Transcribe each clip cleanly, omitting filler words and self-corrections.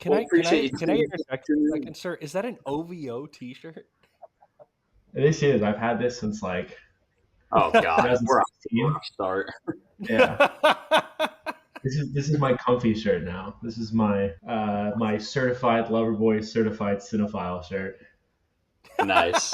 Can Well, I can I appreciate can I you. interject for a second, sir? Is that an OVO T-shirt? This is. I've had this since like Oh God, we're off to a 2016. rough start. Yeah. This is my comfy shirt now. This is my certified lover boy, certified cinephile shirt. Nice.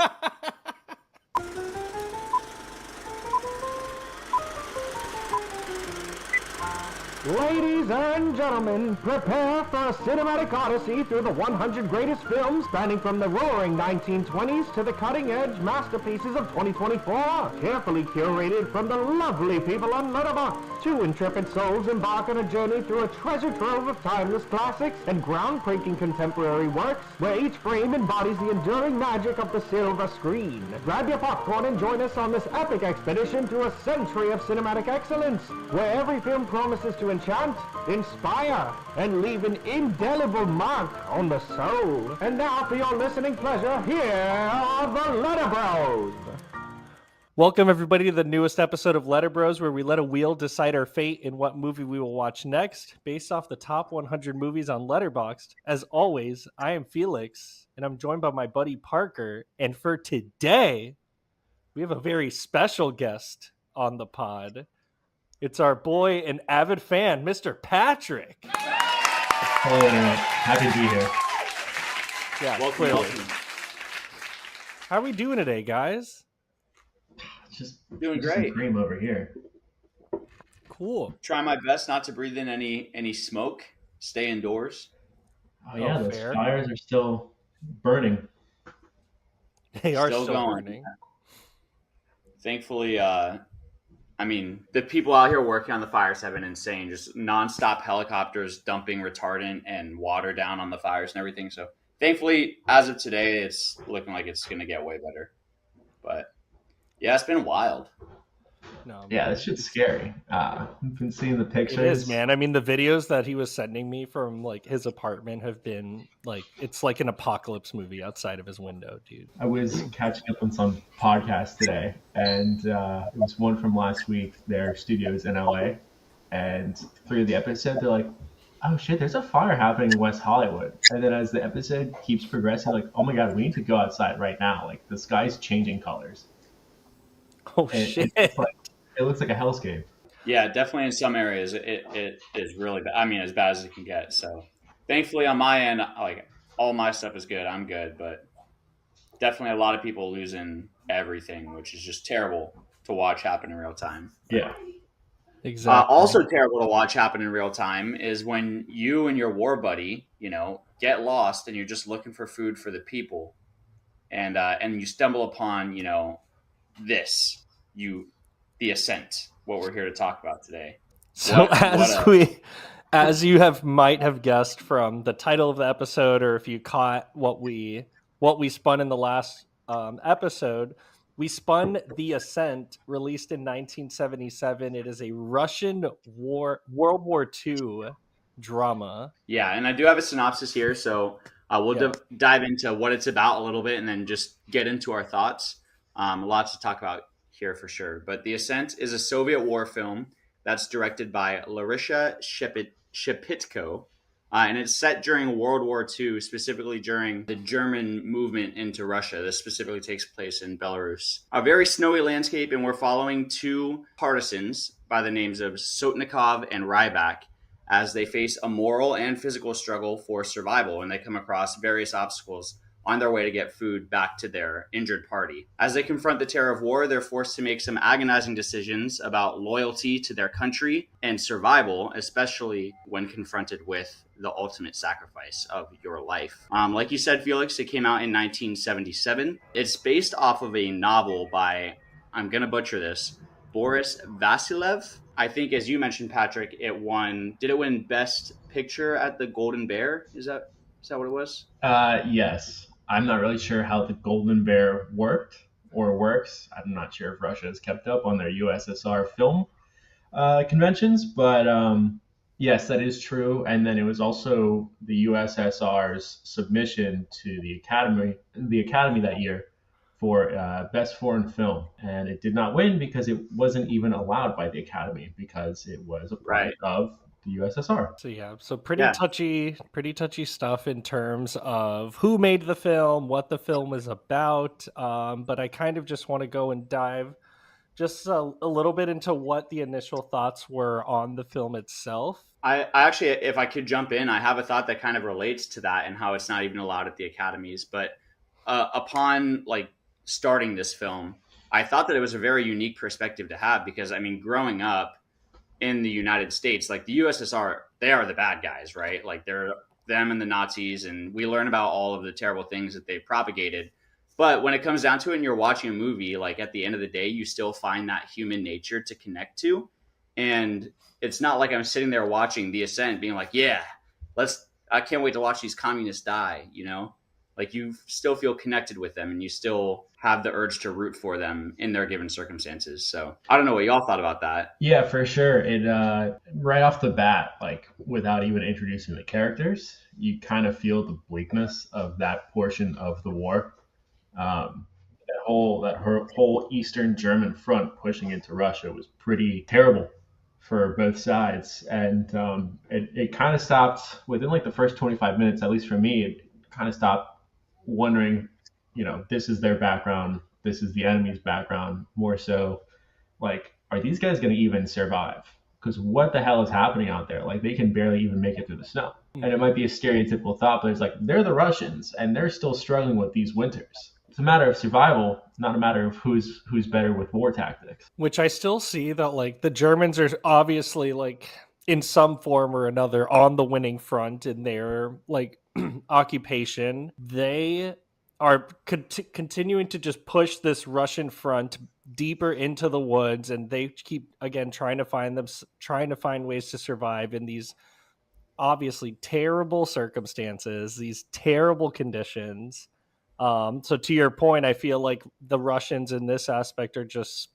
Ladies and gentlemen, prepare for a cinematic odyssey through the 100 greatest films spanning from the roaring 1920s to the cutting-edge masterpieces of 2024. Carefully curated from the lovely people on Letterboxd. Two intrepid souls embark on a journey through a treasure trove of timeless classics and groundbreaking contemporary works, where each frame embodies the enduring magic of the silver screen. Grab your popcorn and join us on this epic expedition through a century of cinematic excellence, where every film promises to enchant, inspire, and leave an indelible mark on the soul. And now, for your listening pleasure, here are the LetterBros. Welcome, everybody, to the newest episode of LetterBros, where we let a wheel decide our fate in what movie we will watch next, based off the top 100 movies on Letterboxd. As always, I am Felix, and I'm joined by my buddy Parker. And for today, we have a very special guest on the pod. It's our boy and avid fan, Mr. Patrick. Hello, Internet. Happy to be here. Yeah, Welcome, clearly. welcome. How are we doing today, guys? Just Doing some great. cream over here. Cool. Try my best not to breathe in any smoke. Stay indoors. Oh yeah, Oh, those fair. fires are still burning. They are Still still going. burning. Thankfully, the people out here working on the fires have been insane. Just nonstop helicopters dumping retardant and water down on the fires and everything. So thankfully, as of today, it's looking like it's going to get way better. But yeah, it's been wild. No, Yeah, man. this shit's scary. You've been seeing the It pictures. is, man. I mean, the videos that he was sending me from like his apartment have been like, it's like an apocalypse movie outside of his window, dude. I was catching up on some podcasts today, and it was one from last week. Their studios in LA, and through the episode, they're like, "Oh shit, there's a fire happening in West Hollywood." And then as the episode keeps progressing, like, "Oh my god, we need to go outside right now! Like the sky's changing colors." Oh, And shit. it looks like a hellscape. Yeah, definitely in some areas it is really bad. I mean, as bad as it can get. So thankfully on my end, like all my stuff is good. I'm good, but definitely a lot of people losing everything, which is just terrible to watch happen in real time. Yeah. Exactly. Also terrible to watch happen in real time is when you and your war buddy, get lost and you're just looking for food for the people, and you stumble upon, the Ascent, what we're here to talk about today. So as you might have guessed from the title of the episode, or if you caught what we spun in the last episode, we spun The Ascent, released in 1977. It is a Russian World War II drama. Yeah, and I do have a synopsis here, so we'll dive into what it's about a little bit and then just get into our thoughts. Lots to talk about here for sure. But The Ascent is a Soviet war film that's directed by Larissa Shepitko, and it's set during World War II, specifically during the German movement into Russia. This specifically takes place in Belarus. A very snowy landscape, and we're following two partisans by the names of Sotnikov and Rybak as they face a moral and physical struggle for survival, and they come across various obstacles on their way to get food back to their injured party. As they confront the terror of war, they're forced to make some agonizing decisions about loyalty to their country and survival, especially when confronted with the ultimate sacrifice of your life. Like you said, Felix, it came out in 1977. It's based off of a novel by, I'm going to butcher this, Boris Vasilev. I think, as you mentioned, Patrick, did it win Best Picture at the Golden Bear? Is that what it was? Yes. I'm not really sure how the Golden Bear worked or works. I'm not sure if Russia has kept up on their USSR film conventions, but yes, that is true. And then it was also the USSR's submission to the Academy that year for Best Foreign Film, and it did not win because it wasn't even allowed by the Academy because it was a product of the USSR. So yeah, so pretty touchy stuff in terms of who made the film, what the film is about. But I kind of just want to go and dive just a little bit into what the initial thoughts were on the film itself. I actually, if I could jump in, I have a thought that kind of relates to that and how it's not even allowed at the academies. But upon like starting this film, I thought that it was a very unique perspective to have because I mean, growing up in the United States, like the USSR, they are the bad guys, right? Like they're them and the Nazis, and we learn about all of the terrible things that they propagated. But when it comes down to it and you're watching a movie, like at the end of the day, you still find that human nature to connect to. And it's not like I'm sitting there watching The Ascent being like, yeah, I can't wait to watch these communists die, you know? Like you still feel connected with them and you still have the urge to root for them in their given circumstances. So I don't know what y'all thought about that. Yeah, for sure. It right off the bat, like without even introducing the characters, you kind of feel the bleakness of that portion of the war. That whole Eastern German front pushing into Russia was pretty terrible for both sides, and it kind of stopped within like the first 25 minutes. At least for me, it kind of stopped wondering, this is their background, this is the enemy's background, more so like, are these guys going to even survive? Because what the hell is happening out there? Like, they can barely even make it through the snow. And it might be a stereotypical thought, but it's like, they're the Russians, and they're still struggling with these winters. It's a matter of survival, not a matter of who's better with war tactics. Which I still see that, like, the Germans are obviously, like, in some form or another on the winning front in their, like, occupation. They are continuing to just push this Russian front deeper into the woods, and they keep again trying to find ways to survive in these obviously terrible circumstances, these terrible conditions. So to your point, I feel like the Russians in this aspect are just,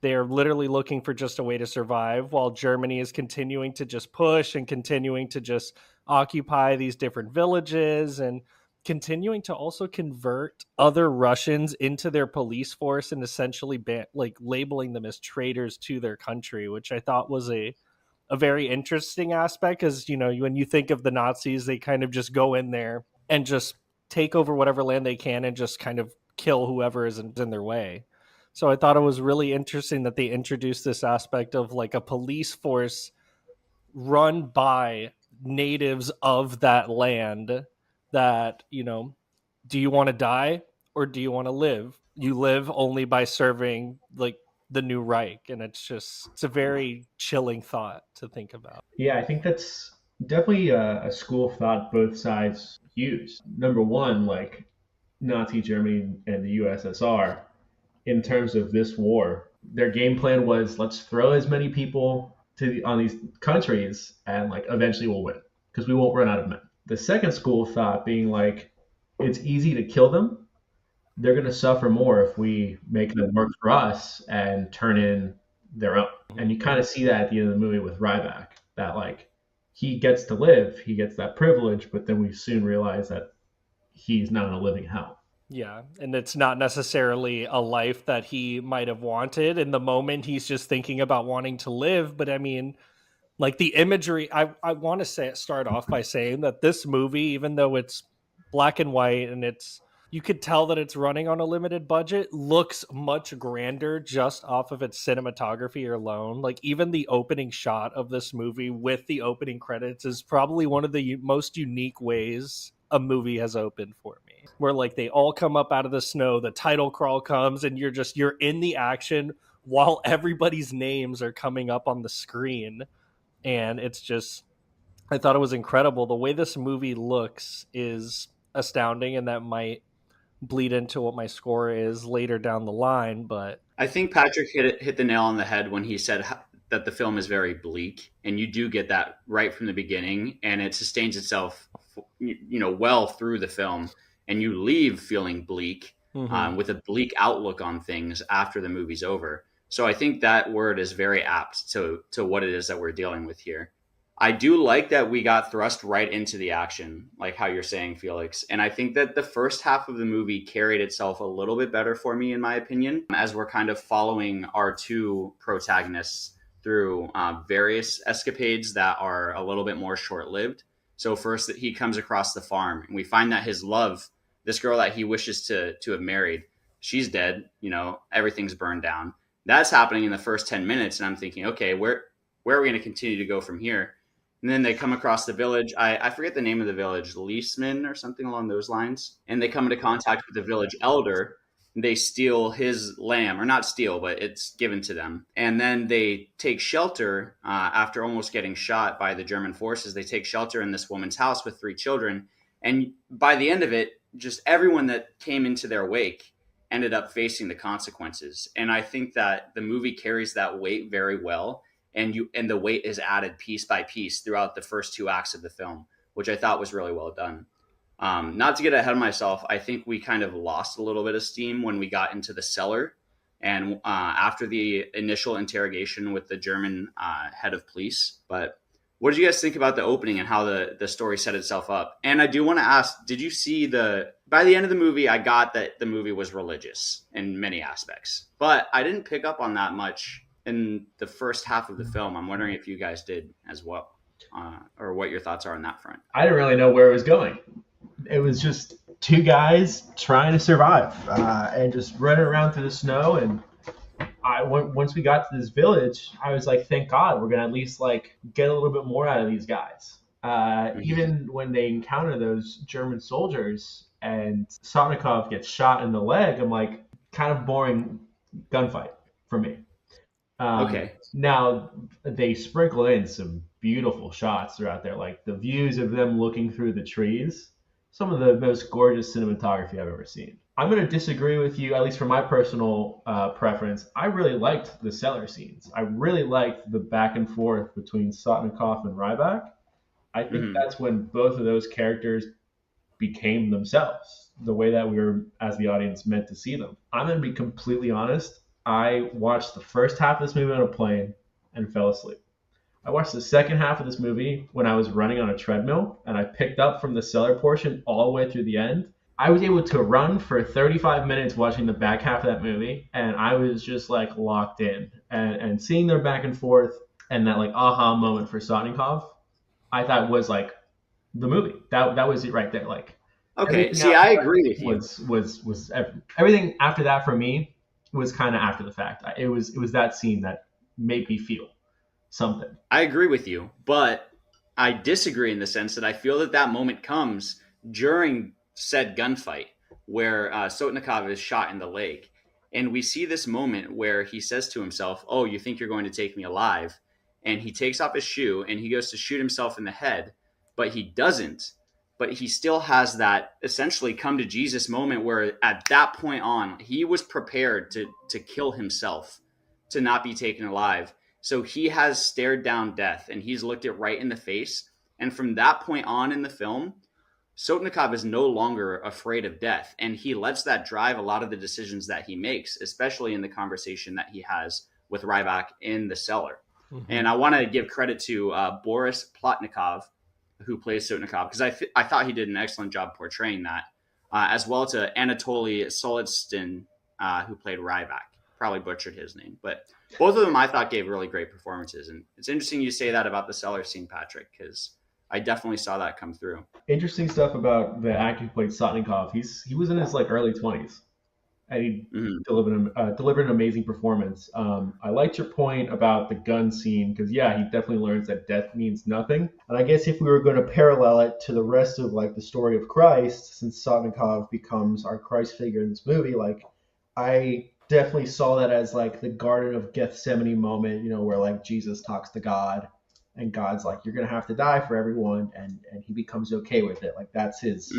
they're literally looking for just a way to survive, while Germany is continuing to just push and continuing to just occupy these different villages and continuing to also convert other Russians into their police force and essentially labeling them as traitors to their country, which I thought was a very interesting aspect, because when you think of the Nazis, they kind of just go in there and just take over whatever land they can and just kind of kill whoever is in their way. So I thought it was really interesting that they introduced this aspect of like a police force run by natives of that land that, do you want to die or do you want to live? You live only by serving like the new Reich. And it's a very chilling thought to think about. Yeah, I think that's definitely a school of thought both sides use. Number one, like Nazi Germany and the USSR, in terms of this war, their game plan was, let's throw as many people on these countries and like eventually we'll win because we won't run out of men. The second school of thought being like, it's easy to kill them. They're going to suffer more if we make them work for us and turn in their own. And you kind of see that at the end of the movie with Ryback, that like he gets to live, he gets that privilege, but then we soon realize that he's not in a living hell. Yeah, and it's not necessarily a life that he might have wanted. In the moment, he's just thinking about wanting to live. But I mean, like the imagery, I want to start off by saying that this movie, even though it's black and white and you could tell that it's running on a limited budget, looks much grander just off of its cinematography alone. Like even the opening shot of this movie with the opening credits is probably one of the most unique ways a movie has opened for me, where like they all come up out of the snow, the title crawl comes, and you're in the action while everybody's names are coming up on the screen. And it's just, I thought it was incredible. The way this movie looks is astounding, and that might bleed into what my score is later down the line. But I think Patrick hit the nail on the head when he said that the film is very bleak, and you do get that right from the beginning, and it sustains itself well through the film, and you leave feeling bleak, with a bleak outlook on things after the movie's over. So I think that word is very apt to what it is that we're dealing with here. I do like that we got thrust right into the action, like how you're saying, Felix. And I think that the first half of the movie carried itself a little bit better for me, in my opinion, as we're kind of following our two protagonists through various escapades that are a little bit more short-lived. So first, that he comes across the farm, and we find that his love, this girl that he wishes to have married, she's dead. Everything's burned down. That's happening in the first 10 minutes, and I'm thinking, okay, where are we going to continue to go from here? And then they come across the village. I forget the name of the village, Leisman or something along those lines. And they come into contact with the village elder. They steal his lamb, or not steal, but it's given to them. And then they take shelter after almost getting shot by the German forces. They take shelter in this woman's house with 3 children. And by the end of it, just everyone that came into their wake ended up facing the consequences. And I think that the movie carries that weight very well. And the weight is added piece by piece throughout the first 2 acts of the film, which I thought was really well done. Not to get ahead of myself, I think we kind of lost a little bit of steam when we got into the cellar, and after the initial interrogation with the German head of police. But what did you guys think about the opening and how the story set itself up? And I do want to ask, did you see by the end of the movie, I got that the movie was religious in many aspects, but I didn't pick up on that much in the first half of the film. I'm wondering if you guys did as well, or what your thoughts are on that front. I didn't really know where it was going. It was just 2 guys trying to survive and just running around through the snow. And once we got to this village, I was like, thank God, we're gonna at least like get a little bit more out of these guys. Even when they encounter those German soldiers and Sotnikov gets shot in the leg, I'm like, kind of boring gunfight for me. Okay. Now they sprinkle in some beautiful shots throughout there, like the views of them looking through the trees. Some of the most gorgeous cinematography I've ever seen. I'm going to disagree with you, at least for my personal preference. I really liked the cellar scenes. I really liked the back and forth between Sotnikov and Ryback. I think that's when both of those characters became themselves, the way that we were, as the audience, meant to see them. I'm going to be completely honest. I watched the first half of this movie on a plane and fell asleep. I watched the second half of this movie when I was running on a treadmill, and I picked up from the cellar portion all the way through the end. I was able to run for 35 minutes watching the back half of that movie, and I was just like locked in. And seeing their back and forth and that like aha moment for Sotnikov, I thought was like the movie. That was it right there. Like, okay, see, I agree with you. Was everything after that for me was kind of after the fact. It was that scene that made me feel something. I agree with you, but I disagree in the sense that I feel that moment comes during said gunfight where Sotnikov is shot in the leg. And we see this moment where he says to himself, oh, you think you're going to take me alive? And he takes off his shoe and he goes to shoot himself in the head, but he doesn't. But he still has that essentially come to Jesus moment where at that point on, he was prepared to kill himself, to not be taken alive. So he has stared down death and he's looked it right in the face. And from that point on in the film, Sotnikov is no longer afraid of death. And he lets that drive a lot of the decisions that he makes, especially in the conversation that he has with Ryback in the cellar. Mm-hmm. And I want to give credit to Boris Plotnikov, who plays Sotnikov, because I thought he did an excellent job portraying that, as well to Anatoly Solitsyn, who played Ryback. Probably butchered his name, but both of them I thought gave really great performances. And it's interesting you say that about the cellar scene, Patrick, because I definitely saw that come through. Interesting stuff about the actor who played Sotnikov. He was in his like early 20s, and he delivered an amazing performance. I liked your point about the gun scene because he definitely learns that death means nothing. And I guess if we were going to parallel it to the rest of like the story of Christ, since Sotnikov becomes our Christ figure in this movie, like I definitely saw that as like the Garden of Gethsemane moment, where like Jesus talks to God and God's like, you're going to have to die for everyone. And he becomes okay with it. Like that's his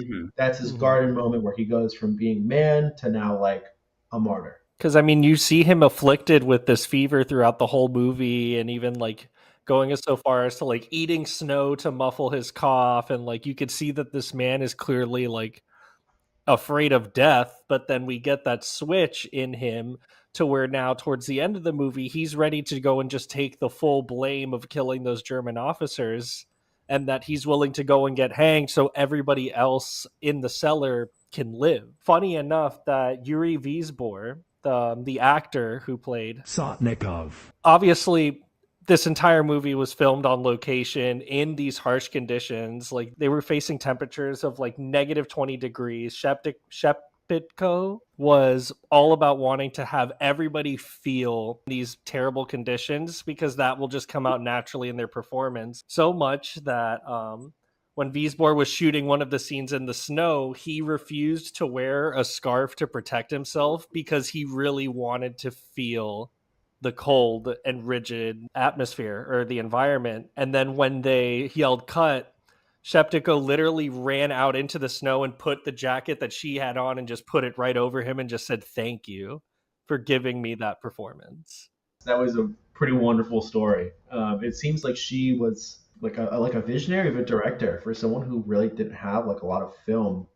garden moment where he goes from being man to now like a martyr. Because I mean, you see him afflicted with this fever throughout the whole movie, and even like going as so far as to like eating snow to muffle his cough. And like, you could see that this man is clearly like afraid of death, but then we get that switch in him to where now towards the end of the movie, he's ready to go and just take the full blame of killing those German officers, and that he's willing to go and get hanged so everybody else in the cellar can live. Funny enough that Yuri Wiesbor, the actor who played Sotnikov, obviously this entire movie was filmed on location in these harsh conditions. Like they were facing temperatures of like negative 20 degrees. Shepitko was all about wanting to have everybody feel these terrible conditions because that will just come out naturally in their performance. So much that when Wiesbor was shooting one of the scenes in the snow, he refused to wear a scarf to protect himself because he really wanted to feel the cold and rigid atmosphere or the environment. And then when they yelled cut, Sheptiko literally ran out into the snow and put the jacket that she had on and just put it right over him and just said, "Thank you for giving me that performance." That was a pretty wonderful story. It seems like she was like a visionary of a director for someone who really didn't have like a lot of film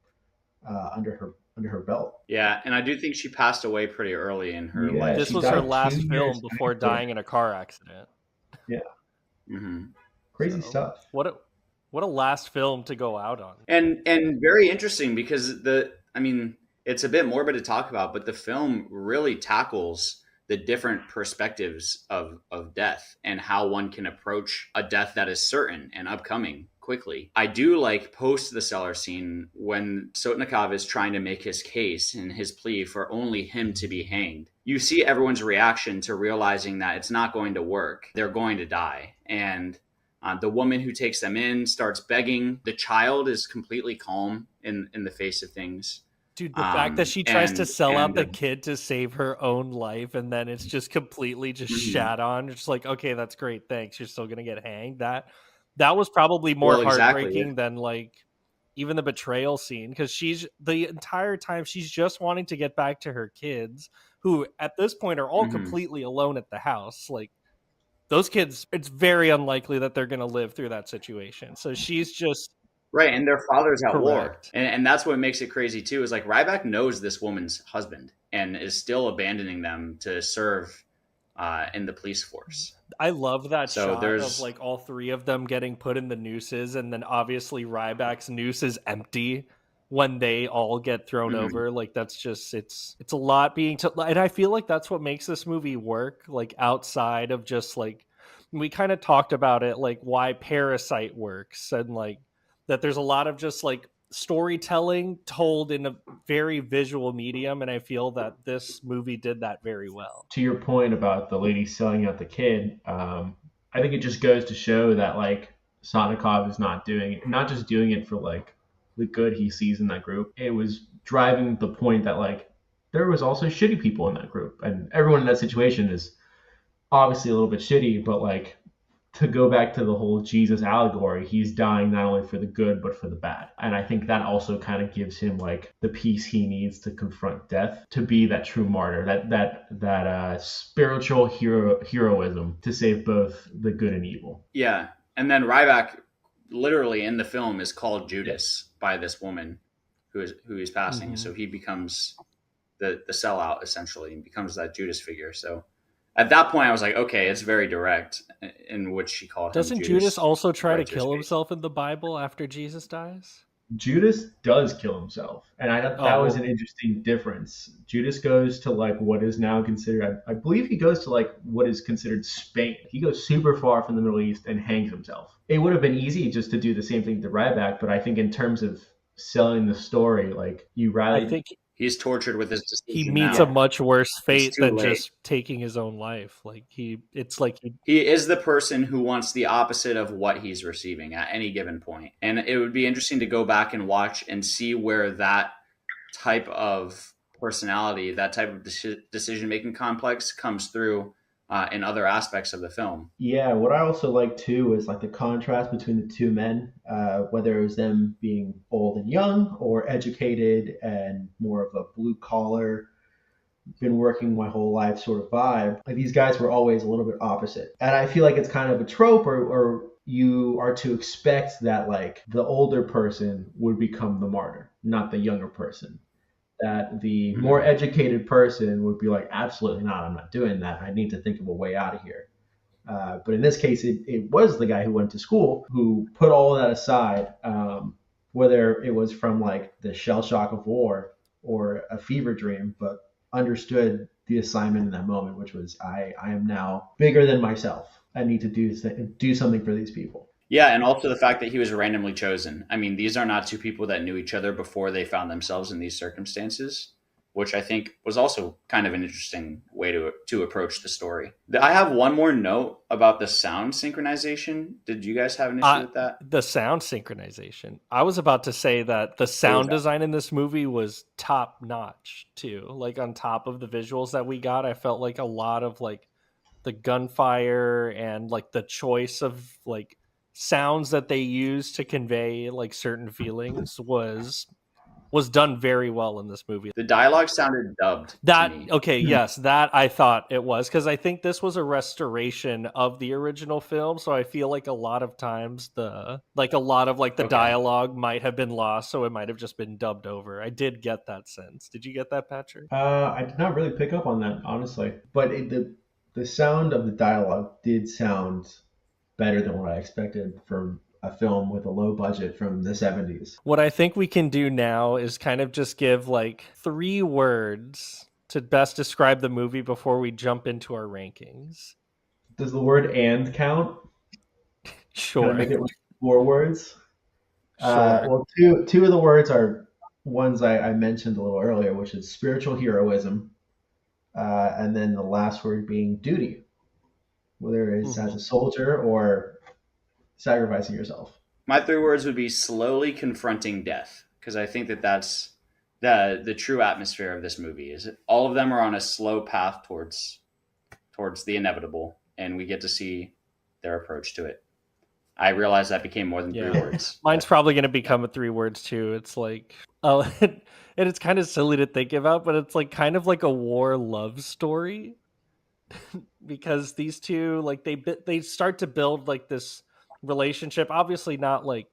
under her belt. Yeah, and I do think she passed away pretty early in her Yeah, life. This she was her died last 2 film years before after. dying in a car accident. Yeah, hmm crazy So, stuff. what a last film to go out on. And very interesting because it's a bit morbid to talk about, but the film really tackles the different perspectives of death and how one can approach a death that is certain and upcoming quickly. I do like post the cellar scene when Sotnikov is trying to make his case and his plea for only him to be hanged. You see everyone's reaction to realizing that it's not going to work. They're going to die. And the woman who takes them in starts begging. The child is completely calm in the face of things. Dude, the fact that she tries to sell out the and kid to save her own life and then it's just completely just shat on. It's just like, okay, that's great. Thanks. You're still going to get hanged. That was probably more Well, exactly, heartbreaking than like even the betrayal scene because she's the entire time she's just wanting to get back to her kids who at this point are all completely alone at the house. Like those kids, it's very unlikely that they're going to live through that situation. So she's just right, and their father's at war. correct. And that's what makes it crazy too, is like Ryback knows this woman's husband and is still abandoning them to serve in the police force. I love that So shot of like all three of them getting put in the nooses, and then obviously Ryback's noose is empty when they all get thrown over. Like that's just it's a lot and I feel like that's what makes this movie work. Like outside of just like we kind of talked about it, like why Parasite works and like that there's a lot of just like storytelling told in a very visual medium, and I feel that this movie did that very well. To your point about the lady selling out the kid, I think it just goes to show that like Sotnikov is not just doing it for like the good he sees in that group. It was driving the point that like there was also shitty people in that group, and everyone in that situation is obviously a little bit shitty, but like to go back to the whole Jesus allegory, he's dying not only for the good but for the bad. And I think that also kind of gives him like the peace he needs to confront death, to be that true martyr, that spiritual heroism to save both the good and evil. Yeah, and then Ryback literally in the film is called Judas by this woman who he's passing. So he becomes the sellout essentially and becomes that Judas figure. So at that point, I was like, okay, it's very direct in which she called him. Doesn't Judas also try to kill himself in the Bible after Jesus dies? Judas does kill himself, and I thought that was an interesting difference. Judas goes to like what is now considered, I believe he goes to like what is considered Spain. He goes super far from the Middle East and hangs himself. It would have been easy just to do the same thing to Ryback, but I think in terms of selling the story, like you rather. I think he's tortured with his decision. He meets a much worse fate than just taking his own life. Like he is the person who wants the opposite of what he's receiving at any given point. And it would be interesting to go back and watch and see where that type of personality, that type of decision-making complex comes through in other aspects of the film. Yeah, what I also like too is like the contrast between the two men, whether it was them being old and young or educated and more of a blue collar, been working my whole life sort of vibe. Like these guys were always a little bit opposite. And I feel like it's kind of a trope or you are to expect that like the older person would become the martyr, not the younger person. That the more educated person would be like, absolutely not, I'm not doing that. I need to think of a way out of here. But in this case, it was the guy who went to school who put all of that aside, whether it was from like the shell shock of war or a fever dream, but understood the assignment in that moment, which was I am now bigger than myself. I need to do something for these people. Yeah, and also the fact that he was randomly chosen. I mean, these are not two people that knew each other before they found themselves in these circumstances, which I think was also kind of an interesting way to approach the story. I have one more note about the sound synchronization. Did you guys have an issue with that? The sound synchronization. I was about to say that the sound design in this movie was top notch too. Like on top of the visuals that we got, I felt like a lot of like the gunfire and like the choice of like sounds that they use to convey like certain feelings was done very well in this movie. The dialogue sounded dubbed That to me. okay, yes, that I thought it was because I think this was a restoration of the original film, so I feel like a lot of times the dialogue might have been lost, so it might have just been dubbed over. I did get that sense. Did you get that, Patrick? I did not really pick up on that, honestly, but the sound of the dialogue did sound better than what I expected from a film with a low budget from the 70s. What I think we can do now is kind of just give like 3 words to best describe the movie before we jump into our rankings. Does the word "and" count? Sure. Can I make it like 4 words? Sure. Well, two of the words are ones I mentioned a little earlier, which is spiritual heroism, and then the last word being duty, whether it's as a soldier or sacrificing yourself. My 3 words would be slowly confronting death, because I think that that's the true atmosphere of this movie. Is all of them are on a slow path towards the inevitable, and we get to see their approach to it. I realize that became more than 3 words. Mine's probably going to become a 3 words too. It's like, and it's kind of silly to think about, but it's like kind of like a war love story because these two, like they start to build like this relationship. Obviously, not like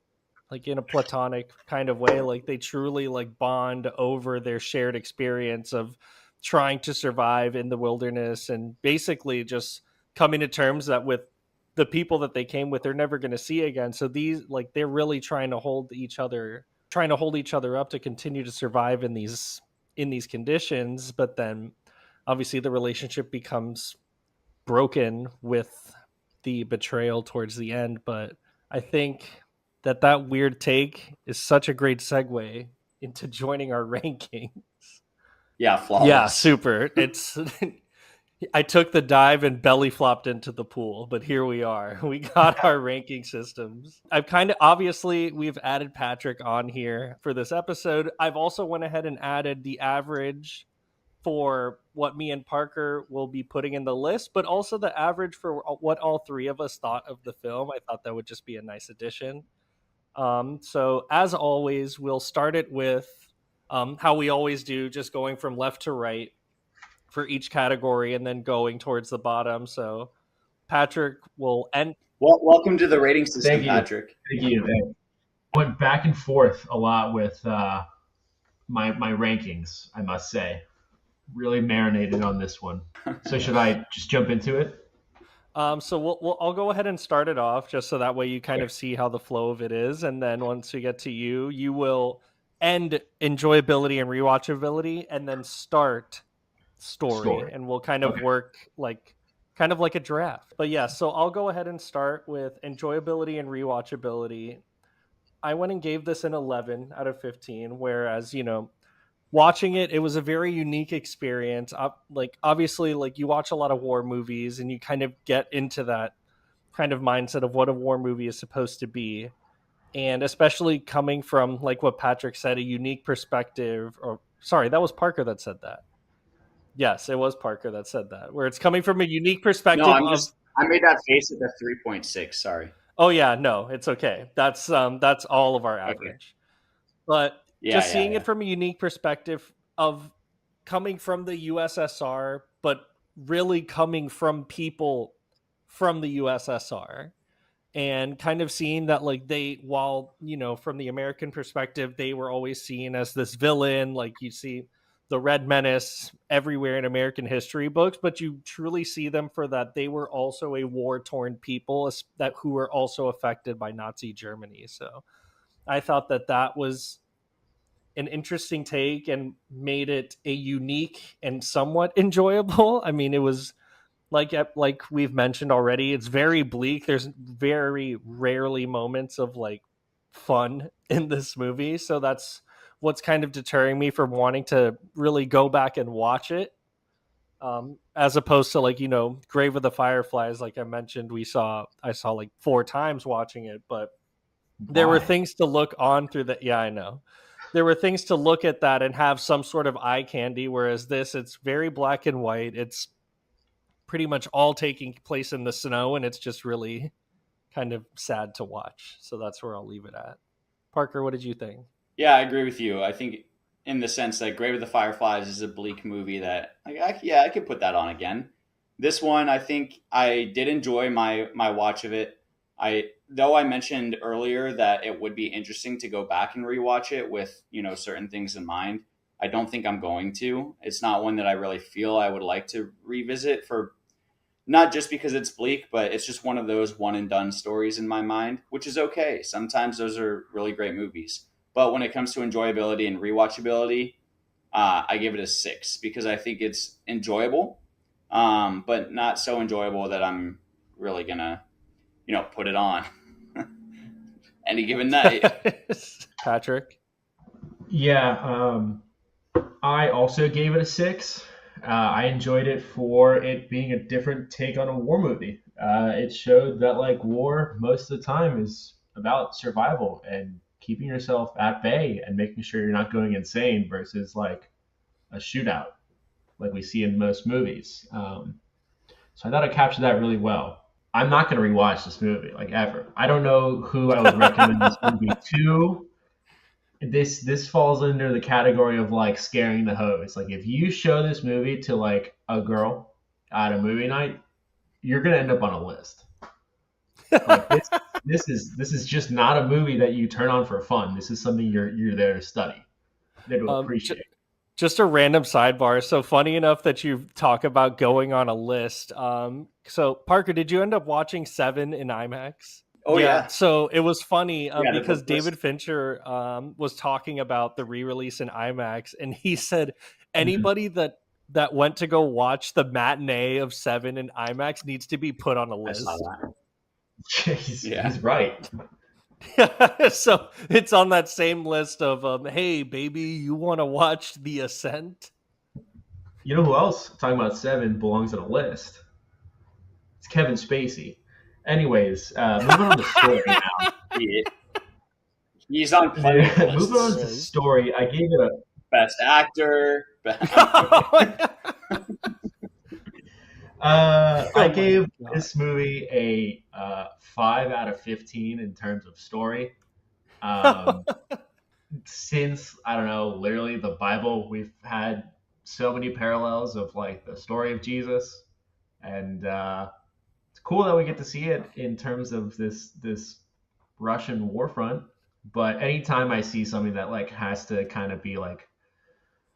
in a platonic kind of way. Like they truly like bond over their shared experience of trying to survive in the wilderness and basically just coming to terms that with the people that they came with, they're never going to see again. So these, like, they're really trying to hold each other up to continue to survive in these conditions. But then obviously the relationship becomes broken with the betrayal towards the end. But I think that weird take is such a great segue into joining our rankings. Yeah, flawless. Yeah, super. It's I took the dive and belly flopped into the pool, but here we are. We got our ranking systems. I've obviously we've added Patrick on here for this episode. I've also went ahead and added the average for what me and Parker will be putting in the list, but also the average for what all 3 of us thought of the film. I thought that would just be a nice addition. So as always, we'll start it with how we always do, just going from left to right for each category and then going towards the bottom. So Patrick will end. Well, welcome to the rating system, Thank you. Patrick. Thank you. I went back and forth a lot with my rankings, I must say. Really marinated on this one. So should I just jump into it? So I'll go ahead and start it off just so that way you kind of see how the flow of it is. And then once we get to you will end enjoyability and rewatchability and then start story. And we'll kind of work like a draft. But yeah, so I'll go ahead and start with enjoyability and rewatchability. I went and gave this an 11 out of 15, whereas, watching it was a very unique experience. Like obviously, like you watch a lot of war movies and you kind of get into that kind of mindset of what a war movie is supposed to be. And especially coming from, like what Patrick said, a unique perspective, or sorry, that was Parker that said that. Yes, it was Parker that said that, where it's coming from a unique perspective. No, I made that face at the 3.6. Sorry. Oh yeah, no, it's okay. That's all of our average. Okay. But seeing it from a unique perspective of coming from the USSR, but really coming from people from the USSR, and kind of seeing that, like, while from the American perspective, they were always seen as this villain, like you see the Red Menace everywhere in American history books, but you truly see them for that. They were also a war-torn people who were also affected by Nazi Germany. So I thought that was an interesting take and made it a unique and somewhat enjoyable. I mean, it was like we've mentioned already, it's very bleak. There's very rarely moments of like fun in this movie, so that's what's kind of deterring me from wanting to really go back and watch it. As opposed to like, Grave of the Fireflies, like I mentioned, I saw like 4 times watching it, but there were Why? things to look on through that. Yeah, I know. There were things to look at that and have some sort of eye candy, whereas this, it's very black and white. It's pretty much all taking place in the snow, and it's just really kind of sad to watch. So that's where I'll leave it at. Parker, what did you think? Yeah, I agree with you. I think in the sense that Grave of the Fireflies is a bleak movie that, like, yeah, I could put that on again. This one, I think I did enjoy my watch of it. Though I mentioned earlier that it would be interesting to go back and rewatch it with certain things in mind. I don't think I'm going to. It's not one that I really feel I would like to revisit, for not just because it's bleak, but it's just one of those one and done stories in my mind, which is okay. Sometimes those are really great movies. But when it comes to enjoyability and rewatchability, I give it a 6 because I think it's enjoyable, but not so enjoyable that I'm really going to, put it on any given night. Patrick? Yeah, I also gave it a 6. I enjoyed it for it being a different take on a war movie. It showed that like war most of the time is about survival and keeping yourself at bay and making sure you're not going insane versus like a shootout like we see in most movies. So I thought I captured that really well. I'm not going to rewatch this movie like ever. I don't know who I would recommend this movie to. This falls under the category of like scaring the host. Like if you show this movie to like a girl at a movie night, you're gonna end up on a list. Like this is just not a movie that you turn on for fun. This is something you're there to study, there to appreciate. Just a random sidebar. So funny enough that you talk about going on a list. So Parker, did you end up watching Seven in IMAX? Oh yeah. So it was funny because list. David Fincher was talking about the re-release in IMAX, and he said anybody that went to go watch the matinee of Seven in IMAX needs to be put on a list. I saw that. He's right. So it's on that same list of hey baby, you want to watch The Ascent? You know who else talking about Seven belongs on a list? It's Kevin Spacey. Anyways, moving on to story now. He's on plenty of lists. Moving on to story, I gave it a best actor. I gave this movie a 5 out of 15 in terms of story. Since, I don't know, literally the Bible, we've had so many parallels of like the story of Jesus, and it's cool that we get to see it in terms of this Russian war front. But anytime I see something that like has to kind of be like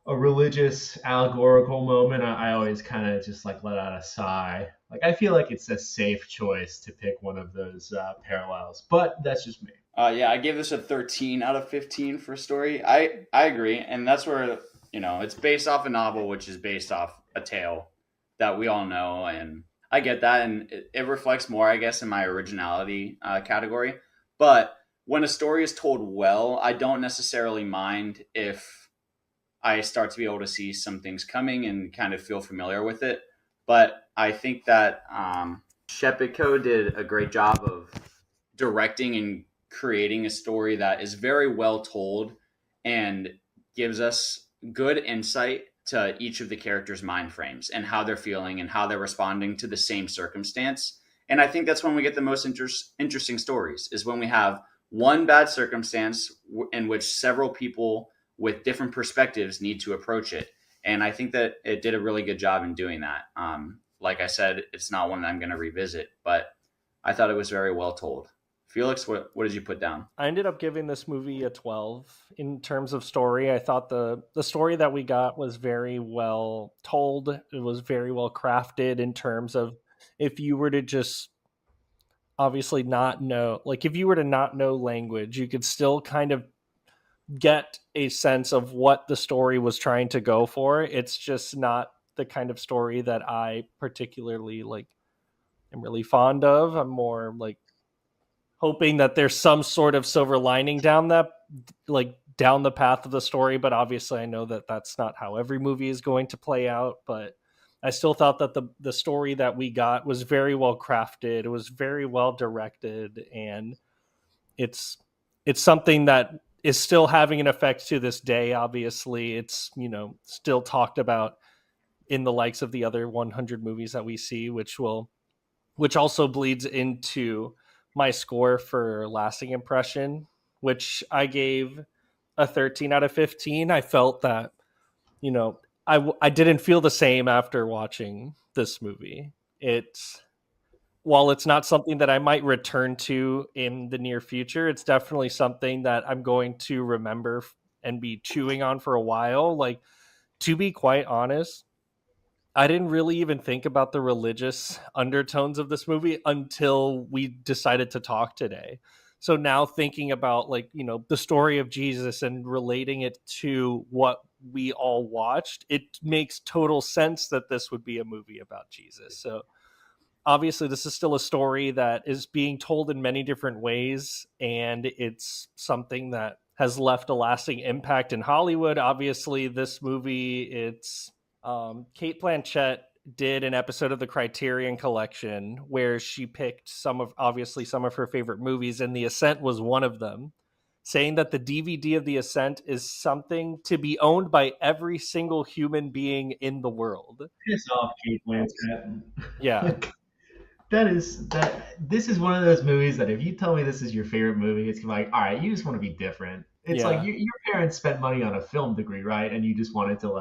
a religious allegorical moment, I always kind of just like let out a sigh. Like I feel like it's a safe choice to pick one of those parallels, but that's just me. Yeah, I gave this a 13 out of 15 for story. I agree, and that's where it's based off a novel, which is based off a tale that we all know, and I get that, and it reflects more, I guess, in my originality category. But when a story is told well, I don't necessarily mind if I start to be able to see some things coming and kind of feel familiar with it. But I think that Shepiko did a great job of directing and creating a story that is very well told and gives us good insight to each of the characters' mind frames and how they're feeling and how they're responding to the same circumstance. And I think that's when we get the most interesting stories, is when we have one bad circumstance in which several people with different perspectives need to approach it. And I think that it did a really good job in doing that. Like I said, it's not one that I'm going to revisit, but I thought it was very well told. Felix, what did you put down? I ended up giving this movie a 12 in terms of story. I thought the story that we got was very well told. It was very well crafted in terms of if you were to just obviously not know, like if you were to not know language, you could still kind of get a sense of what the story was trying to go for. It's just not the kind of story that I particularly like am really fond of. I'm more like hoping that there's some sort of silver lining down the path of the story, but obviously I know that that's not how every movie is going to play out. But I still thought that the story that we got was very well crafted. It was very well directed, and it's something that is still having an effect to this day. Obviously, it's still talked about in the likes of the other 100 movies that we see, which also bleeds into my score for lasting impression, which I gave a 13 out of 15. I felt that, I didn't feel the same after watching this movie. While it's not something that I might return to in the near future, it's definitely something that I'm going to remember and be chewing on for a while. Like, to be quite honest, I didn't really even think about the religious undertones of this movie until we decided to talk today. So now thinking about the story of Jesus and relating it to what we all watched, it makes total sense that this would be a movie about Jesus. So obviously this is still a story that is being told in many different ways, and it's something that has left a lasting impact in Hollywood. Obviously this movie, it's Kate Blanchett did an episode of the Criterion Collection where she picked some of her favorite movies, and The Ascent was one of them, saying that the DVD of The Ascent is something to be owned by every single human being in the world. Piss off, Kate Blanchett. Yeah. This is one of those movies that if you tell me this is your favorite movie, it's like, all right, you just want to be different. It's like your parents spent money on a film degree, right? And you just wanted to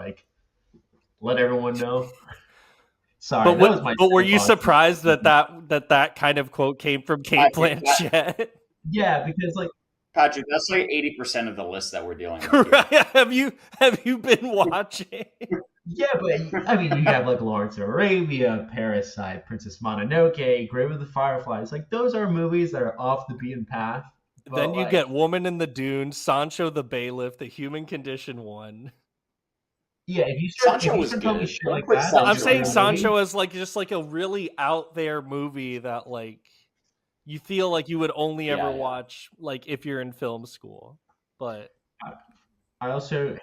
let everyone know. Sorry, but were you surprised that kind of quote came from Kate Blanchett? Yeah, because Patrick, that's 80% of the list that we're dealing with. Here. Have you been watching? Yeah, but I mean, you have Lawrence of Arabia, Parasite, Princess Mononoke, Grave of the Fireflies. Those are movies that are off the beaten path. Then you get Woman in the Dunes, Sancho the Bailiff, The Human Condition 1. Yeah, if you start telling me shit like that, I'm saying Sancho is just a really out there movie that you feel like you would only ever watch if you're in film school. But I also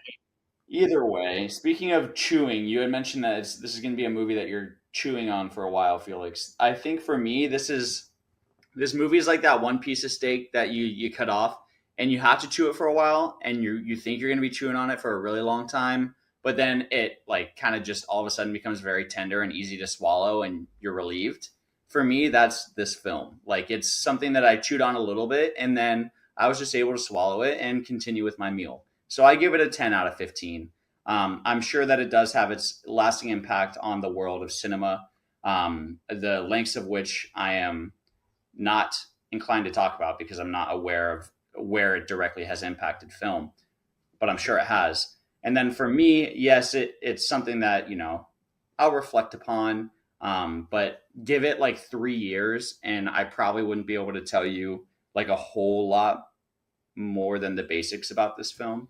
either way, speaking of chewing, you had mentioned that this is going to be a movie that you're chewing on for a while, Felix. I think for me, this movie is like that one piece of steak that you cut off and you have to chew it for a while, and you think you're going to be chewing on it for a really long time. But then it kind of just all of a sudden becomes very tender and easy to swallow, and you're relieved. For me, that's this film. It's something that I chewed on a little bit, and then I was just able to swallow it and continue with my meal. So I give it a 10 out of 15. I'm sure that it does have its lasting impact on the world of cinema, the lengths of which I am not inclined to talk about because I'm not aware of where it directly has impacted film, but I'm sure it has. And then for me, yes, it's something that, I'll reflect upon, but give it 3 years and I probably wouldn't be able to tell you a whole lot more than the basics about this film,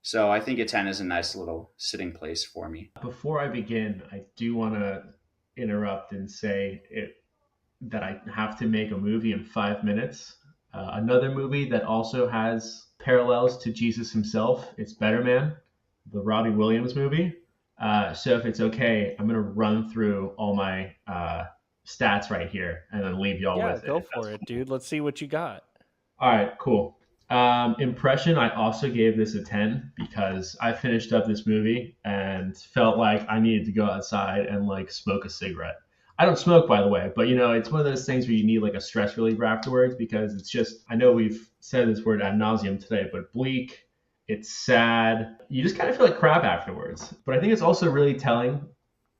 So I think a 10 is a nice little sitting place for me. Before I begin, I do want to interrupt and say that I have to make a movie in 5 minutes. Another movie that also has parallels to Jesus himself. It's Better Man, the Robbie Williams movie. So if it's okay, I'm going to run through all my stats right here and then leave y'all with it. Yeah, go for it, dude. Let's see what you got. All right, cool. Impression, I also gave this a 10 because I finished up this movie and felt like I needed to go outside and smoke a cigarette. I don't smoke, by the way, but it's one of those things where you need a stress reliever afterwards because it's just, I know we've said this word ad nauseum today, but bleak, it's sad. You just kind of feel like crap afterwards. But I think it's also really telling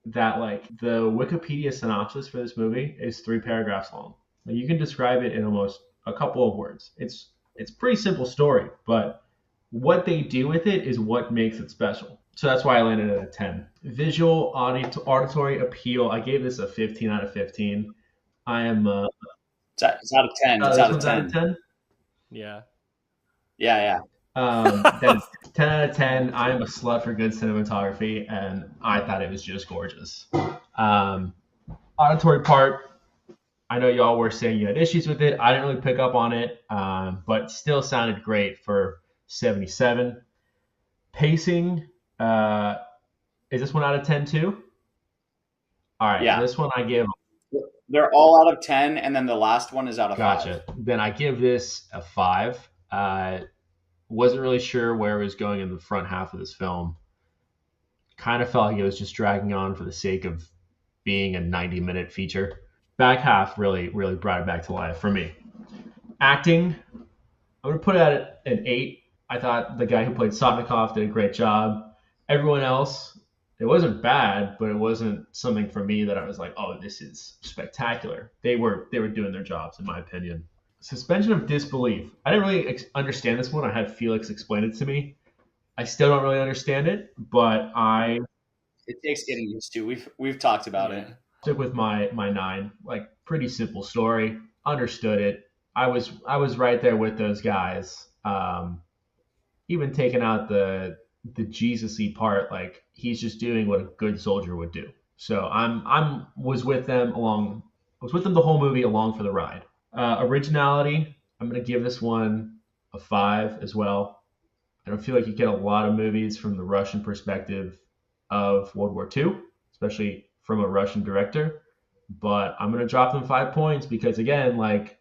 that the Wikipedia synopsis for this movie is 3 paragraphs long. You can describe it in almost a couple of words. It's a pretty simple story, but what they do with it is what makes it special. So that's why I landed at a 10. Visual, auditory appeal, I gave this a 15 out of 15. I am... It's out of 10. It's out of 10. Yeah. Yeah. 10 out of 10. I am a slut for good cinematography, and I thought it was just gorgeous. Auditory part, I know y'all were saying you had issues with it. I didn't really pick up on it, but still sounded great for 77. Pacing, is this one out of 10 too? All right, Yeah. this one I give. They're all out of 10, and then the last one is out of 5. Gotcha. Then I give this a 5. Wasn't really sure where it was going in the front half of this film. Kind of felt like it was just dragging on for the sake of being a 90-minute feature. Back half really brought it back to life for me. Acting, I'm going to put it at an 8. I thought the guy who played Sotnikov did a great job. Everyone else, it wasn't bad, but it wasn't something for me that I was like, oh, this is spectacular. They were doing their jobs, in my opinion. Suspension of disbelief. I didn't really understand this one. I had Felix explain it to me. I still don't really understand it, but It takes getting used to. We've talked about it. Stick with my 9. Like, pretty simple story. Understood it. I was right there with those guys. Even taking out the Jesus-y part, like, he's just doing what a good soldier would do. So I was with them the whole movie, along for the ride. Originality, I'm gonna give this one a 5 as well. I don't feel like you get a lot of movies from the Russian perspective of World War II, especially from a Russian director. But I'm gonna drop them 5 points because, again, like,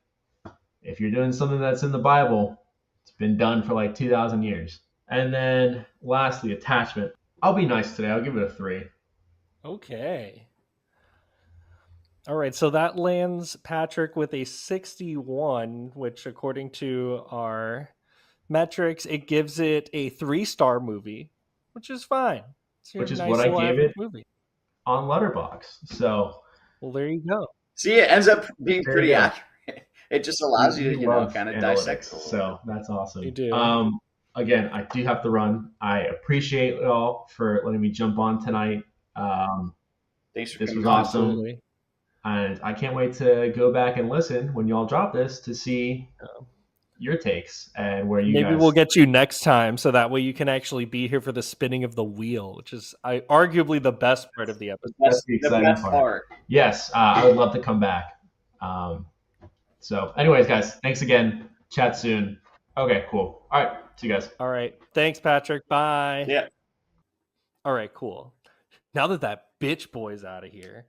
if you're doing something that's in the Bible, it's been done for like 2,000 years. And then lastly, attachment. I'll be nice today. I'll give it a 3. Okay. All right, so that lands Patrick with a 61, which according to our metrics, it gives it a 3-star movie, which is fine. Which is what I gave it on Letterboxd. So, well, there you go. See, it ends up being pretty accurate. It just allows you to, kind of dissect. So that's awesome. You do. Again, I do have to run. I appreciate it all for letting me jump on tonight. Thanks for this was on. awesome. Absolutely. And I can't wait to go back and listen when y'all drop this to see your takes and where you Maybe we'll get you next time so that way you can actually be here for the spinning of the wheel, which is arguably the best part of the episode. That's the exciting part. Yes, I would love to come back. So anyways, guys, thanks again. Chat soon. Okay, cool. All right, see you guys. All right. Thanks, Patrick. Bye. Yeah. All right, cool. Now that bitch boy's out of here.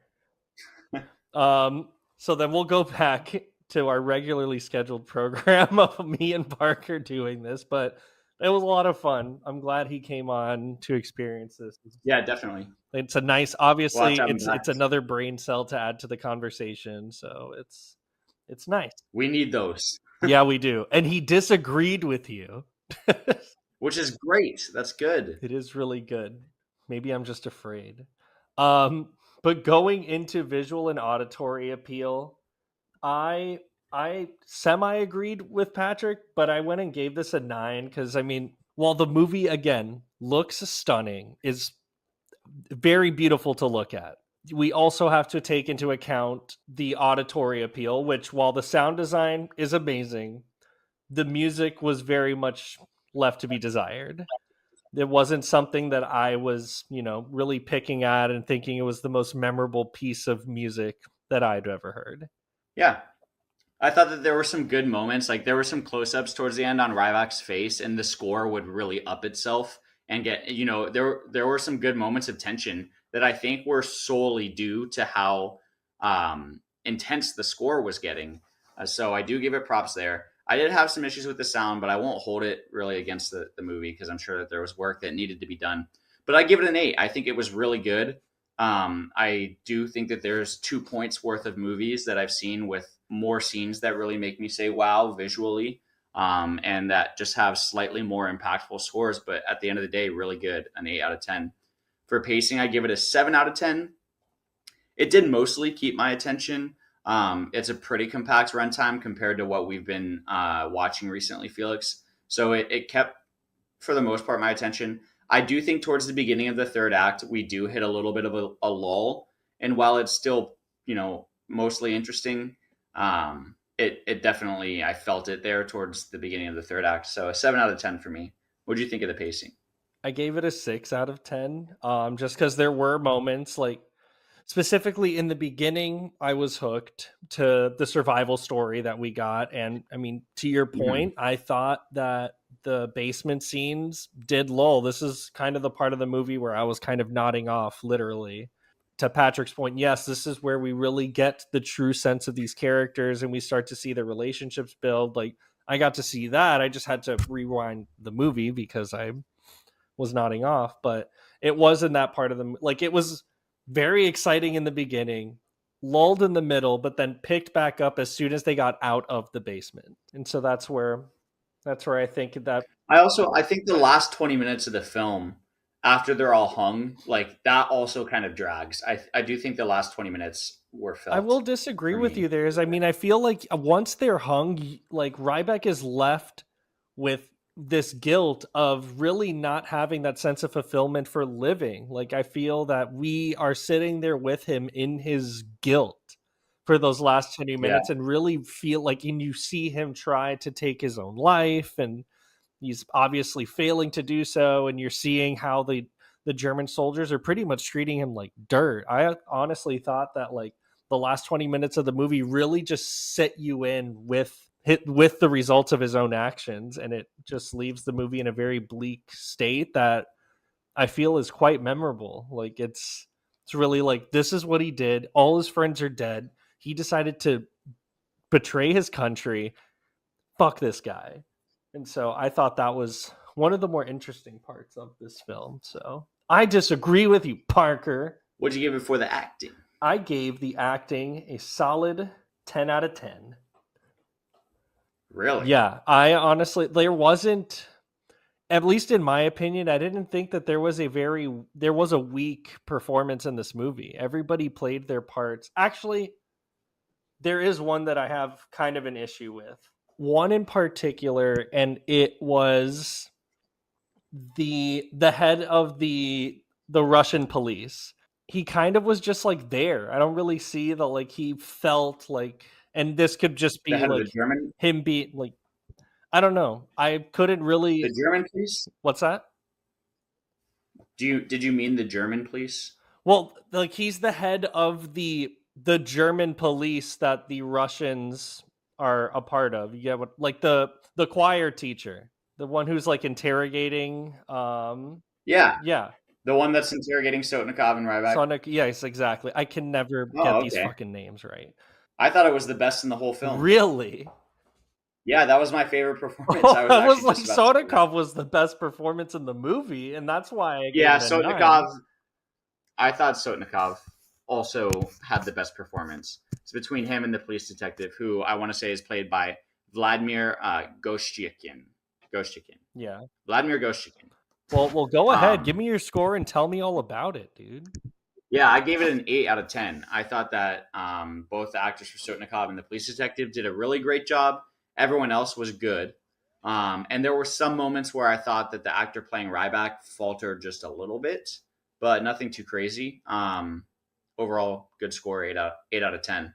So then we'll go back to our regularly scheduled program of me and Parker doing this, but it was a lot of fun. I'm glad he came on to experience this. Yeah, definitely. It's a nice, obviously it's another brain cell to add to the conversation. So it's nice. We need those. Yeah, we do. And he disagreed with you. Which is great. That's good. It is really good. Maybe I'm just afraid. But going into visual and auditory appeal, I semi agreed with Patrick, but I went and gave this a 9 because, I mean, while the movie again looks stunning, is very beautiful to look at, we also have to take into account the auditory appeal, which, while the sound design is amazing, the music was very much left to be desired. It wasn't something that I was, really picking at and thinking it was the most memorable piece of music that I'd ever heard. Yeah. I thought that there were some good moments. Like, there were some close-ups towards the end on Ryback's face, and the score would really up itself and get, there were some good moments of tension that I think were solely due to how intense the score was getting. So I do give it props there. I did have some issues with the sound, but I won't hold it really against the movie because I'm sure that there was work that needed to be done. But I give it an 8. I think it was really good. I do think that there's 2 points worth of movies that I've seen with more scenes that really make me say, wow, visually, and that just have slightly more impactful scores. But at the end of the day, really good, an 8 out of 10. For pacing, I give it a 7 out of 10. It did mostly keep my attention. It's a pretty compact runtime compared to what we've been watching recently, Felix. So it kept, for the most part, my attention. I do think towards the beginning of the third act, we do hit a little bit of a lull. And while it's still, mostly interesting, it definitely, I felt it there towards the beginning of the third act. So a 7 out of 10 for me. What do you think of the pacing? I gave it a 6 out of 10. Just because there were moments like specifically in the beginning, I was hooked to the survival story that we got. And I mean, to your Mhm. point, I thought that the basement scenes did lull. This is kind of the part of the movie where I was kind of nodding off, literally. To Patrick's point, yes, this is where we really get the true sense of these characters and we start to see the relationships build. Like, I got to see that. I just had to rewind the movie because I was nodding off, but it was in that part of the like it was very exciting in the beginning, lulled in the middle, but then picked back up as soon as they got out of the basement. And so that's where I think that I think the last 20 minutes of the film, after they're all hung, like that also kind of drags. I do think the last 20 minutes were I will felt disagree for with you me. there is I mean I feel like once they're hung like Ryback is left with this guilt of really not having that sense of fulfillment for living. Like I feel that we are sitting there with him in his guilt for those last 20 Yeah. minutes and really feel like and you see him try to take his own life and he's obviously failing to do so and you're seeing how the German soldiers are pretty much treating him like dirt. I honestly thought that like the last 20 minutes of the movie really just set you in with the results of his own actions and it just leaves the movie in a very bleak state that I feel is quite memorable. Like it's really like this is what he did. All his friends are dead. He decided to betray his country. Fuck this guy. And so I thought that was one of the more interesting parts of this film. So I disagree with you, Parker. What'd you give it for the acting? I gave the acting a solid 10 out of 10. Really? Yeah, I honestly, there wasn't, at least in my opinion, I didn't think that there was a weak performance in this movie. Everybody played their parts. Actually, there is one that I have kind of an issue with. One in particular, and it was the head of the Russian police. He kind of was just like there. I don't really see that like he felt like and this could just The be head of like the German him be like I don't know. I couldn't really the German police? what's that? Did you mean the German police? Well, like he's the head of the German police that the Russians are a part of. You get what like the choir teacher, the one who's like interrogating Yeah, yeah. the one that's interrogating Sotnikov and Ryback. Sonic, yes, exactly. I can never get Oh, these okay. fucking names right. I thought it was the best in the whole film. Really? Yeah, that was my favorite performance. I was I was actually like, just about to say that. Sodikov was the best performance in the movie, and that's why I gave Yeah, it a 9. Sotnikov. I thought Sotnikov also had the best performance. It's between him and the police detective, who I want to say is played by Vladimir Goshchikin. Yeah. Vladimir Goshchikin. Well, go ahead. Give Um, me your score and tell me all about it, dude. yeah, I gave it an 8 out of 10. I thought that both the actors for Sotnikov and the police detective did a really great job. Everyone else was good. And there were some moments where I thought that the actor playing Ryback faltered just a little bit, but nothing too crazy. Overall, good score, 8 out of 10.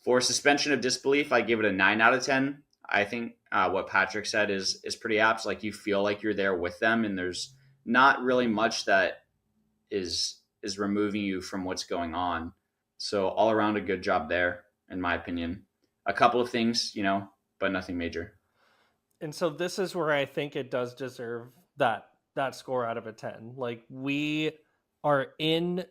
For suspension of disbelief, I give it a 9 out of 10. I think what Patrick said is pretty apt. Like you feel like you're there with them, and there's not really much that is removing you from what's going on. So all around a good job there, in my opinion. A couple of things, but nothing major. And so this is where I think it does deserve that score out of a 10. Like we're in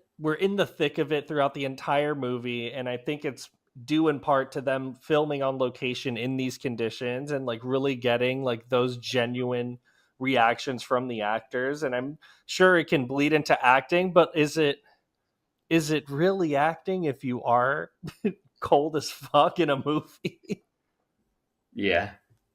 the thick of it throughout the entire movie, and I think it's due in part to them filming on location in these conditions and like really getting like those genuine reactions from the actors. And I'm sure it can bleed into acting, but is it really acting if you are cold as fuck in a movie? Yeah.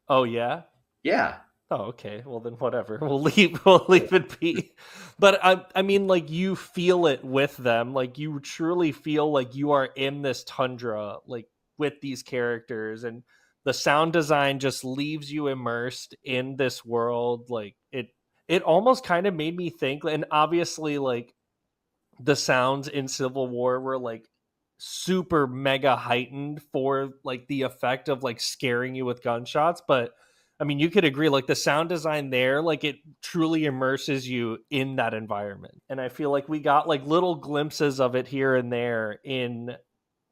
Oh yeah. Yeah. Oh, okay. Well, then whatever. We'll leave it be. But I mean, like you feel it with them. Like you truly feel like you are in this tundra, like with these characters, and the sound design just leaves you immersed in this world. Like it almost kind of made me think. And obviously, like the sounds in Civil War were like super mega heightened for like the effect of like scaring you with gunshots, but I mean, you could agree, like the sound design there, like it truly immerses you in that environment. And I feel like we got like little glimpses of it here and there in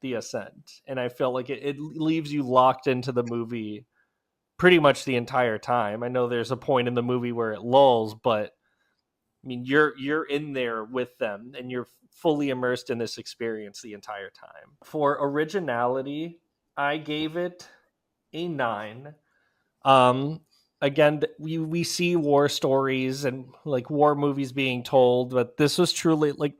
the Ascent. And I feel like it leaves you locked into the movie pretty much the entire time. I know there's a point in the movie where it lulls, but I mean, you're in there with them and you're fully immersed in this experience the entire time. For originality, I gave it a 9. Um, again, we see war stories and like war movies being told, but this was truly like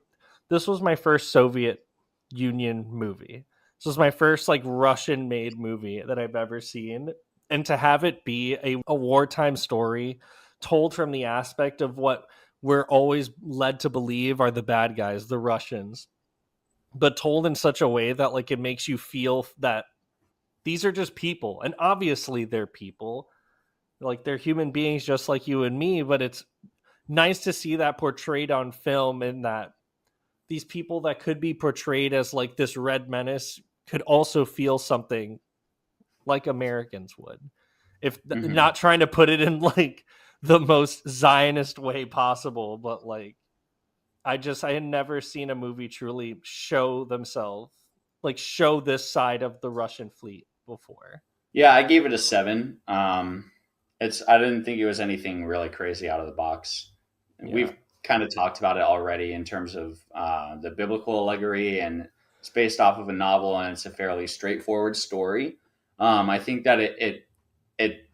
this was my first Soviet Union movie. This was my first like Russian made movie that I've ever seen, and to have it be a wartime story told from the aspect of what we're always led to believe are the bad guys, the Russians, but told in such a way that like it makes you feel that these are just people, and obviously they're people, like they're human beings just like you and me, but it's nice to see that portrayed on film, and that these people that could be portrayed as like this red menace could also feel something like Americans would, if not trying to put it in like the most Zionist way possible, but like I had never seen a movie truly show themselves, like show this side of the Russian fleet before. Yeah, I gave it a 7. I didn't think it was anything really crazy out of the box. Yeah. We've kind of talked about it already in terms of the biblical allegory, and it's based off of a novel, and it's a fairly straightforward story. I think that it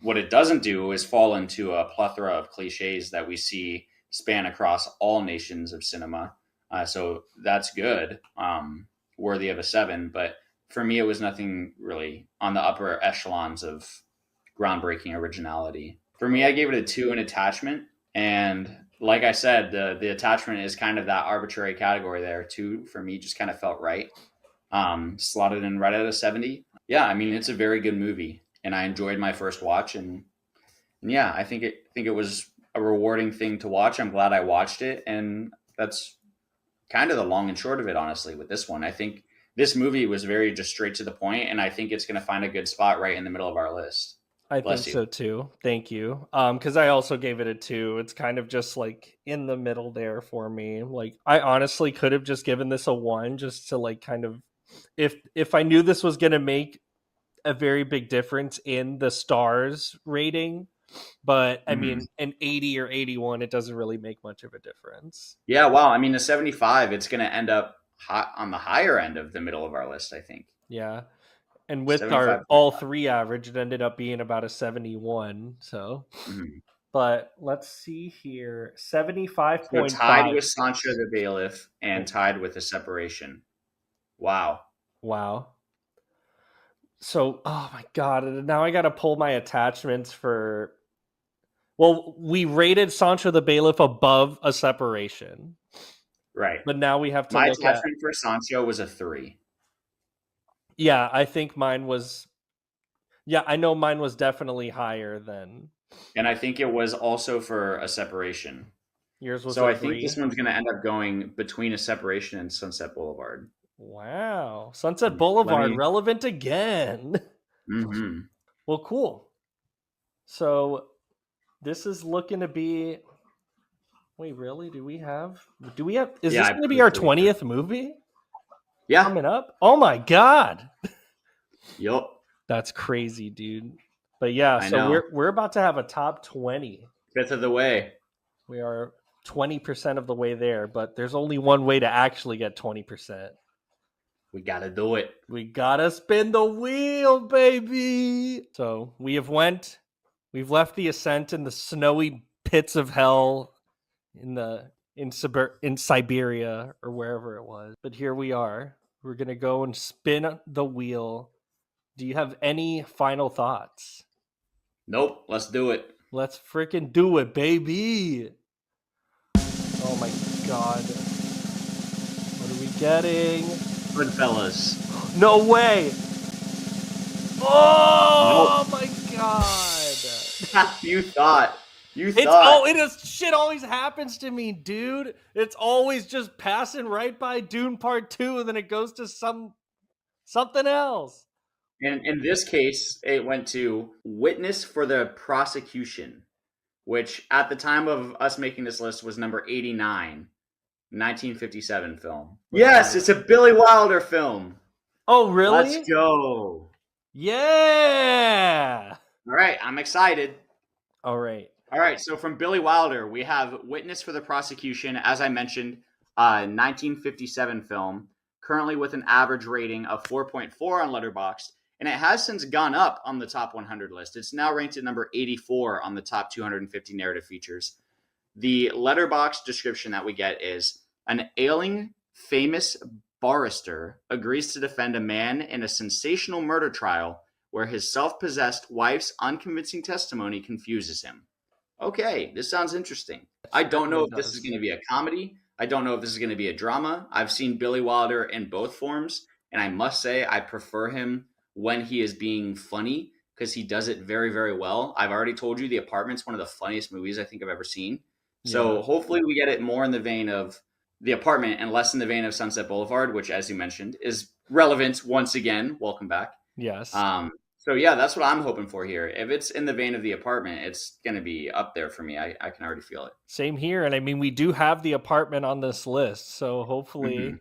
what it doesn't do is fall into a plethora of cliches that we see span across all nations of cinema. So that's good, worthy of a 7. But for me, it was nothing really on the upper echelons of groundbreaking originality. For me, I gave it a 2 in attachment. And like I said, the attachment is kind of that arbitrary category there. 2 for me just kind of felt right. Slotted in right at a 70. Yeah, I mean, it's a very good movie, and I enjoyed my first watch. And yeah, I think it was a rewarding thing to watch. I'm glad I watched it, and that's kind of the long and short of it, honestly, with this one. I think this movie was very just straight to the point, and I think it's going to find a good spot right in the middle of our list. I think so too. Thank you. Because I also gave it a 2. It's kind of just like in the middle there for me. Like I honestly could have just given this a 1, just to like kind of, if I knew this was going to make a very big difference in the stars rating. But I mean, an 80 or 81, it doesn't really make much of a difference. Yeah, wow. I mean, the 75, it's going to end up on the higher end of the middle of our list, I think. Yeah. And with our all 3 average, it ended up being about a 71. So, but let's see here. 75.5. So tied with Sancho the Bailiff and tied with The Separation. Wow. So, oh my God. Now I got to pull my attachments for. Well, we rated Sancho the Bailiff above A Separation. Right. But now we have to my look attachment for Sancho was a 3. Yeah, I think mine was. Yeah, I know mine was definitely higher than. And I think it was also for A Separation. Yours was so a I 3? think this one's going to end up going between A Separation and Sunset Boulevard. Wow. Sunset Boulevard, relevant again. Well, cool. So this is looking to be. Wait, really? Do we have? Is this going to be our 20th movie? Yeah. Coming up? Oh my God. Yup. That's crazy, dude. But yeah, so we're about to have a top 20. 5th of the way. We are 20% of the way there, but there's only one way to actually get 20%. We got to do it. We got to spin the wheel, baby. So we've left the Ascent in the snowy pits of hell in Siberia or wherever it was. But here we are. We're going to go and spin the wheel. Do you have any final thoughts? Nope. Let's do it. Let's freaking do it, baby. Oh my God. What are we getting? Goodfellas. No way. Oh my God. You thought. Shit always happens to me, dude. It's always just passing right by Dune Part 2, and then it goes to something else. And in this case, it went to Witness for the Prosecution, which at the time of us making this list was number 89, 1957 film. Yes, it's a Billy Wilder film. Oh, really? Let's go. Yeah. All right, I'm excited. All right. All right, so from Billy Wilder, we have Witness for the Prosecution, as I mentioned, 1957 film, currently with an average rating of 4.4 on Letterboxd, and it has since gone up on the top 100 list. It's now ranked at number 84 on the top 250 narrative features. The Letterboxd description that we get is: an ailing, famous barrister agrees to defend a man in a sensational murder trial where his self-possessed wife's unconvincing testimony confuses him. Okay, this sounds interesting. I don't know if this is going to be a comedy. I don't know if this is going to be a drama. I've seen Billy Wilder in both forms, and I must say I prefer him when he is being funny because he does it very, very well. I've already told you The Apartment's one of the funniest movies I think I've ever seen. So hopefully we get it more in the vein of The Apartment and less in the vein of Sunset Boulevard, which, as you mentioned, is relevant once again. Welcome back. Yes. So yeah, that's what I'm hoping for here. If it's in the vein of The Apartment, it's going to be up there for me. I can already feel it. Same here. And I mean, we do have The Apartment on this list. So hopefully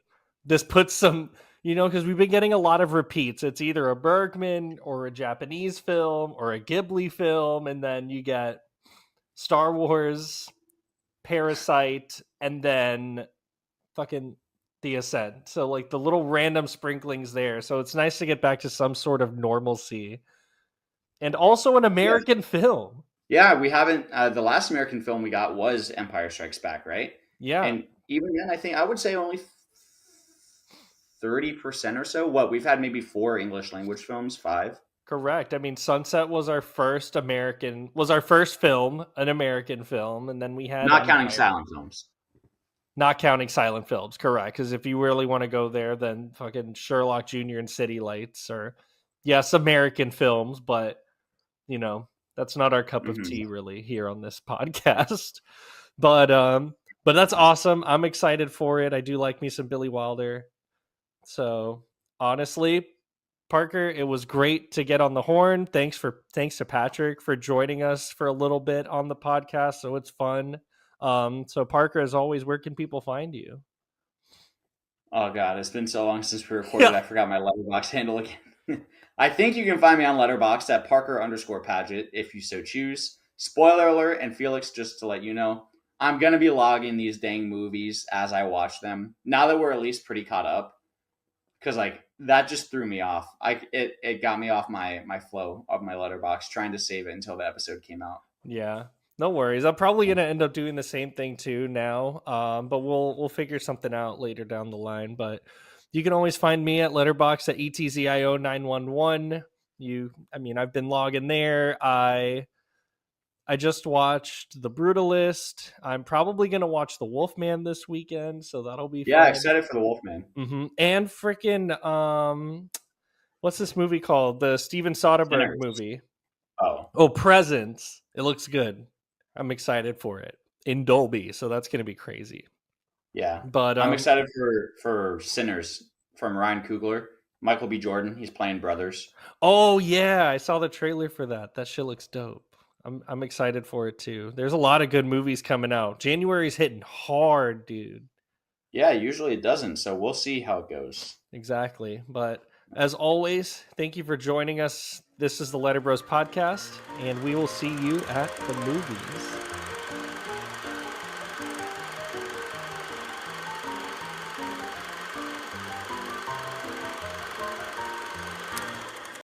this puts some, because we've been getting a lot of repeats. It's either a Bergman or a Japanese film or a Ghibli film. And then you get Star Wars, Parasite, and then fucking The Ascent. So like the little random sprinklings there. So it's nice to get back to some sort of normalcy. And also an American film. Yeah, we haven't. The last American film we got was Empire Strikes Back, right? Yeah. And even then, I would say only 30% or so. We've had maybe 4 English language films, 5. Correct. I mean, Sunset was our first film, an American film, and then we had not counting silent films. Not counting silent films, correct? Because if you really want to go there, then fucking Sherlock Jr. and City Lights are, yes, American films, but that's not our cup of tea really here on this podcast. But that's awesome. I'm excited for it. I do like me some Billy Wilder. So honestly, Parker, it was great to get on the horn. Thanks to Patrick for joining us for a little bit on the podcast. So it's fun. So Parker, as always, where can people find you? Oh God, it's been so long since we recorded. I forgot my Letterboxd handle again. I think you can find me on Letterboxd at Parker_Paget if you so choose. Spoiler alert, and Felix, just to let you know, I'm going to be logging these dang movies as I watch them. Now that we're at least pretty caught up. Because that just threw me off. It got me off my flow of my Letterboxd, trying to save it until the episode came out. Yeah, no worries. I'm probably gonna end up doing the same thing too now. But we'll figure something out later down the line. But you can always find me at Letterboxd at ETZIO911. I've been logging there. I just watched The Brutalist. I'm probably going to watch The Wolfman this weekend, so that'll be fun. Excited for The Wolfman. Mm-hmm. And freaking, what's this movie called? The Steven Soderbergh movie. Oh, Presence. It looks good. I'm excited for it. In Dolby, so that's going to be crazy. Yeah. But I'm excited for Sinners from Ryan Coogler. Michael B. Jordan. He's playing brothers. Oh, yeah. I saw the trailer for that. That shit looks dope. I'm excited for it too. There's a lot of good movies coming out. January's hitting hard, dude. Yeah, usually it doesn't, so we'll see how it goes. Exactly. But as always, thank you for joining us. This is the LetterBros podcast, and we will see you at the movies.